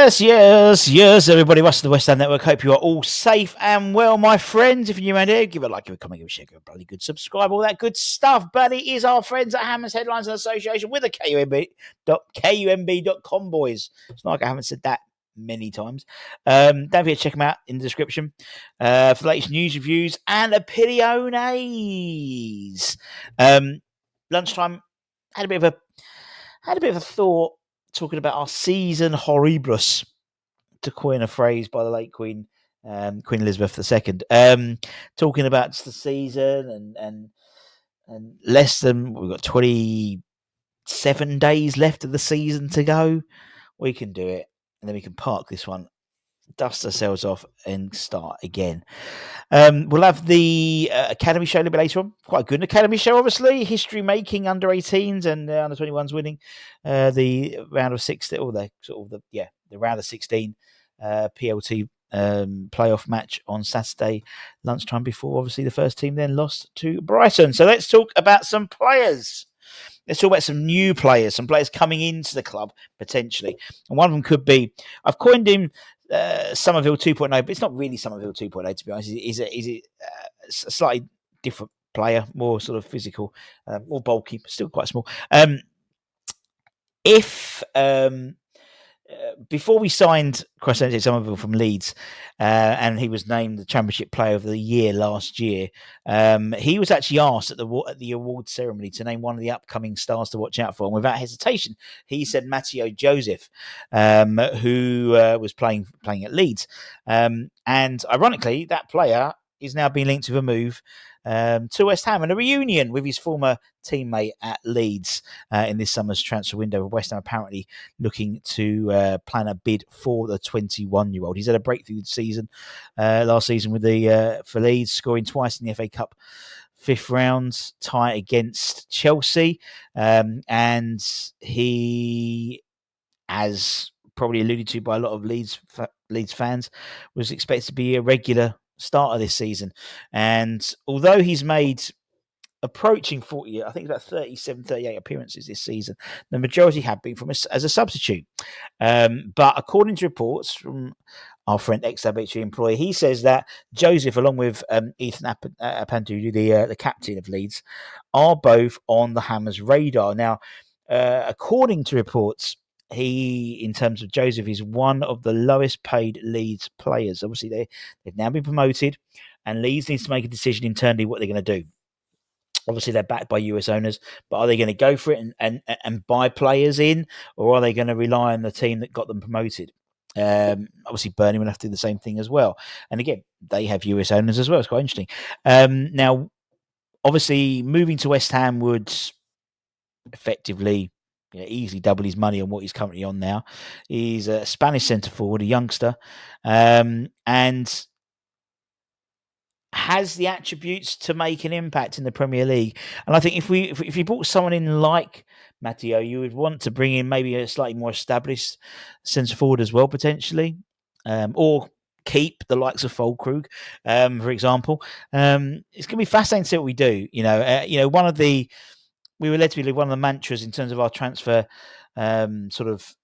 Yes, everybody. What's the West Ham Network? Hope you are all safe and well, my friends. If you're new around here, give it a like, give it a comment, give it a share, give it a bloody good subscribe, all that good stuff. But it is our friends at Hammers Headlines and Association with the KUMB.com, boys. It's not like I haven't said that many times. Don't forget to check them out in the description for the latest news, reviews, and opiniones. Lunchtime, had a bit of a thought talking about our season horriblus, to coin a phrase by the late Queen Elizabeth II. Talking about the season and less than, we've got 27 days left of the season to go. We can do it, and then we can park this one, dust ourselves off, and start again. We'll have the Academy show a little bit later on. Quite a good Academy show, obviously. History making under 18s and under 21s winning the round of 16, or the round of 16 PLT playoff match on Saturday lunchtime before, obviously, the first team then lost to Brighton. So let's talk about some players. Let's talk about some new players, some players coming into the club potentially. And one of them could be, I've coined him Summerville 2.0, but it's not really Summerville 2.0, to be honest. Is it a slightly different player, more sort of physical, more bulky, but still quite small. Before we signed Crescente Summerville from Leeds, and he was named the Championship Player of the Year last year, he was actually asked at the awards ceremony to name one of the upcoming stars to watch out for, and without hesitation, he said Matteo Joseph, who was playing at Leeds, and ironically, that player is now being linked with a move to West Ham and a reunion with his former teammate at Leeds in this summer's transfer window. West Ham apparently looking to plan a bid for the 21-year-old. He's had a breakthrough season last season with for Leeds, scoring twice in the FA Cup fifth round tie against Chelsea, and he, as probably alluded to by a lot of Leeds fans, was expected to be a regular starter this season. And although he's made approaching 40, I think about 37, 38 appearances this season, the majority have been from as a substitute. But according to reports from our friend ex-WHG employee, he says that Joseph, along with Ethan Apandu, the captain of Leeds, are both on the Hammers' radar. Now, according to reports, he, in terms of Joseph, is one of the lowest paid Leeds players. Obviously, they've now been promoted, and Leeds needs to make a decision internally what they're going to do. Obviously, they're backed by US owners, but are they going to go for it and buy players in, or are they going to rely on the team that got them promoted? Obviously, Burnley will have to do the same thing as well. And again, they have US owners as well. It's quite interesting. Now, obviously, moving to West Ham would effectively easily double his money on what he's currently on now. He's a Spanish centre forward, a youngster, and has the attributes to make an impact in the Premier League. And I think if you brought someone in like Matteo, you would want to bring in maybe a slightly more established centre forward as well, potentially, or keep the likes of Fulkrug, for example. It's going to be fascinating to see what we do. We were led to believe one of the mantras in terms of our transfer sort of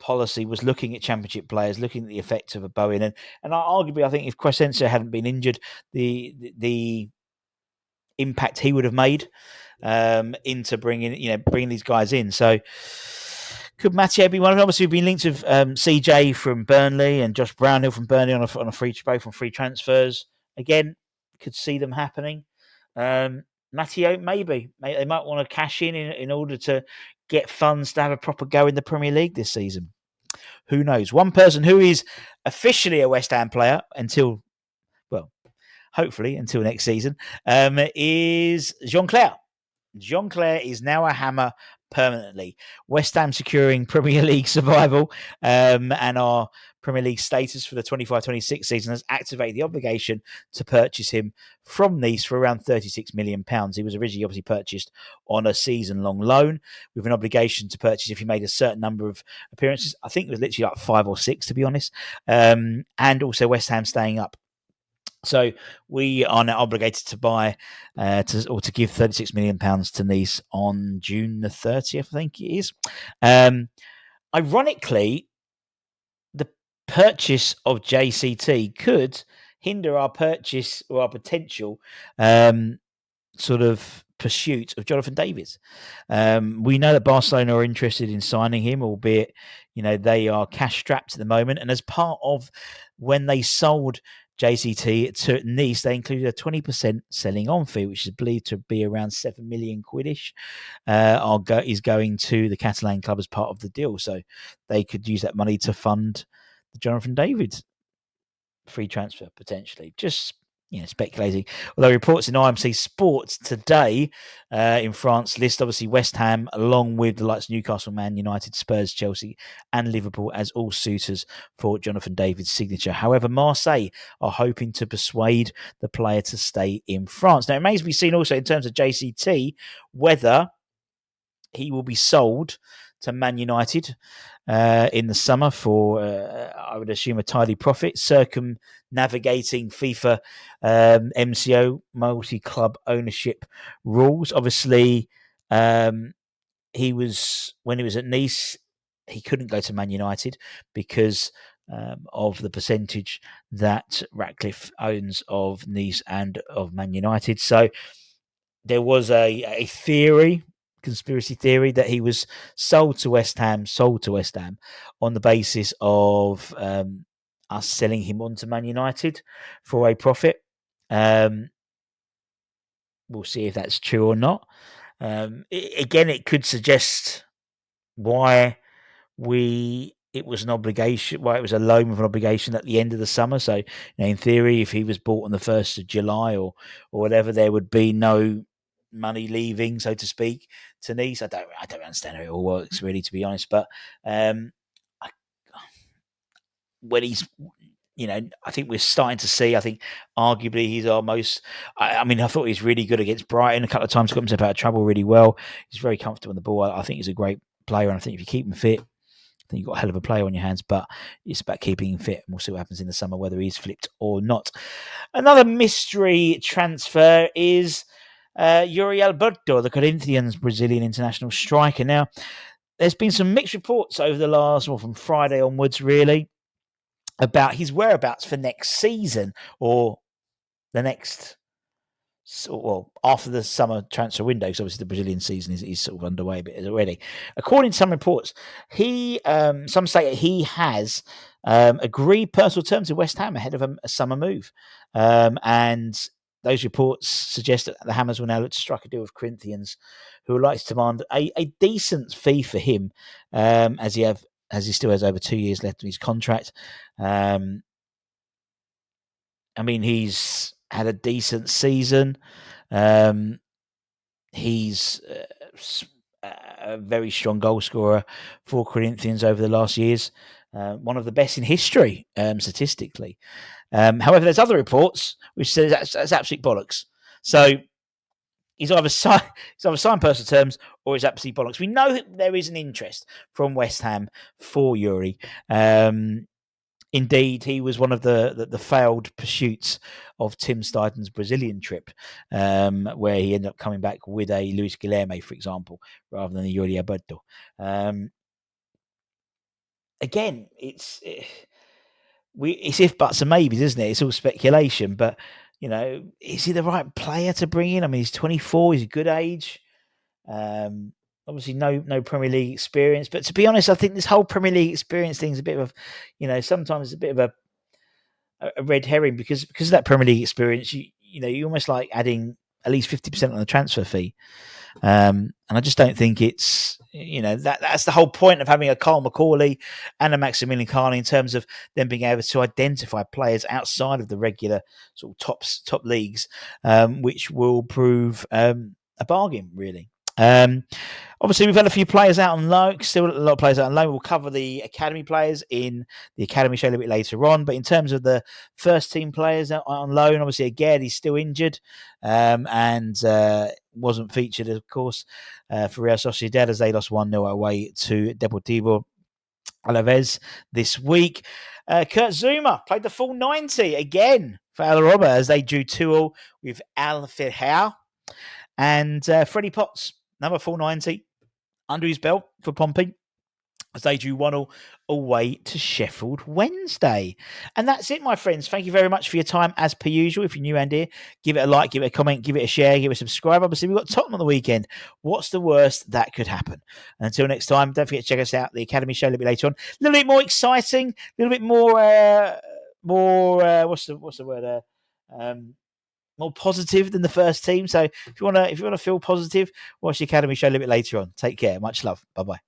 policy was looking at Championship players, looking at the effects of a Bowen, and arguably, I think if Crescencio hadn't been injured, the impact he would have made into bringing these guys in. So, could Matteo be one of them? Obviously, we've been linked with CJ from Burnley and Josh Brownhill from Burnley on a free transfers. Again, could see them happening. Matteo, maybe they might want to cash in order to get funds to have a proper go in the Premier League this season. Who knows? One person who is officially a West Ham player hopefully until next season, is Jean-Clair. Jean-Clair is now a Hammer permanently. West Ham securing Premier League survival and our Premier League status for the 25-26 season has activated the obligation to purchase him from Nice for around £36 million. He was originally obviously purchased on a season-long loan with an obligation to purchase if he made a certain number of appearances. I think it was literally like 5 or 6, to be honest. And also West Ham staying up. So we are now obligated to buy to give £36 million to Nice on June the 30th, I think it is. Ironically, the purchase of JCT could hinder our purchase or our potential sort of pursuit of Jonathan David. We know that Barcelona are interested in signing him, albeit they are cash strapped at the moment. And as part of when they sold JCT to Nice, they included a 20% selling on fee, which is believed to be around 7 million quidish. Is going to the Catalan club as part of the deal, so they could use that money to fund the Jonathan David free transfer potentially. Just speculating. Although reports in IMC Sports today in France list obviously West Ham along with the likes of Newcastle, Man United, Spurs, Chelsea and Liverpool as all suitors for Jonathan David's signature. However, Marseille are hoping to persuade the player to stay in France. Now, it remains to be seen also in terms of JCT whether he will be sold to Man United in the summer for, I would assume, a tidy profit, circumnavigating FIFA MCO, multi-club ownership rules. Obviously, when he was at Nice, he couldn't go to Man United because of the percentage that Ratcliffe owns of Nice and of Man United. So there was a conspiracy theory that he was sold to West Ham on the basis of us selling him on to Man United for a profit. We'll see if that's true or not. Again, it could suggest why it was an obligation, why it was a loan with an obligation at the end of the summer. So, in theory, if he was bought on the 1st of July or whatever, there would be no money leaving, so to speak, to Nice. I don't understand how it all works, really, to be honest. But when he's, I think we're starting to see. I think arguably he's our most. I thought he's really good against Brighton a couple of times. Got himself out of trouble really well. He's very comfortable on the ball. I think he's a great player, and I think if you keep him fit, I think you've got a hell of a player on your hands. But it's about keeping him fit, and we'll see what happens in the summer, whether he's flipped or not. Another mystery transfer is Yuri Alberto, the Corinthians Brazilian international striker. Now, there's been some mixed reports over the last, from Friday onwards, really, about his whereabouts for next season or the next, after the summer transfer window, because obviously the Brazilian season is sort of underway a bit already. According to some reports, some say he has agreed personal terms with West Ham ahead of a summer move, and those reports suggest that the Hammers will now look to strike a deal with Corinthians, who would like to demand a decent fee for him, as he still has over 2 years left in his contract. He's had a decent season. He's a very strong goal scorer for Corinthians over the last years. One of the best in history, statistically. However, there's other reports which says that's absolute bollocks. So he's either signed personal terms or it's absolute bollocks. We know that there is an interest from West Ham for Yuri. Indeed, he was one of the failed pursuits of Tim Steiden's Brazilian trip, where he ended up coming back with a Luis Guilherme, for example, rather than a Yuri Alberto. Again, it's if buts and maybes, isn't it? It's all speculation, but is he the right player to bring in? He's 24, he's a good age. Obviously, no Premier League experience, but to be honest, I think this whole Premier League experience thing is a bit of, sometimes it's a bit of a red herring because of that Premier League experience. You almost like adding at least 50% on the transfer fee. And I just don't think it's, that's the whole point of having a Carl McCauley and a Maximilian Carney in terms of them being able to identify players outside of the regular sort of top leagues, which will prove a bargain, really. Obviously, we've had a few players out on loan, still a lot of players out on loan. We'll cover the academy players in the academy show a little bit later on. But in terms of the first team players out on loan, obviously, again, he's still injured and wasn't featured, of course, for Real Sociedad as they lost 1-0 away to Deportivo Alaves this week. Kurt Zuma played the full 90 again for Alaraba as they drew 2-2 with Al Fihal. And Freddie Potts, number 490, under his belt for Pompey. as they drew 1-1 away to Sheffield Wednesday. And that's it, my friends. Thank you very much for your time, as per usual. If you're new and here, give it a like, give it a comment, give it a share, give it a subscribe. Obviously, we've got Tottenham on the weekend. What's the worst that could happen? And until next time, don't forget to check us out, the Academy Show, a little bit later on. A little bit more exciting, a little bit more, what's the word? More positive than the first team. So if you want to feel positive, watch the Academy Show a little bit later on. Take care. Much love. Bye bye.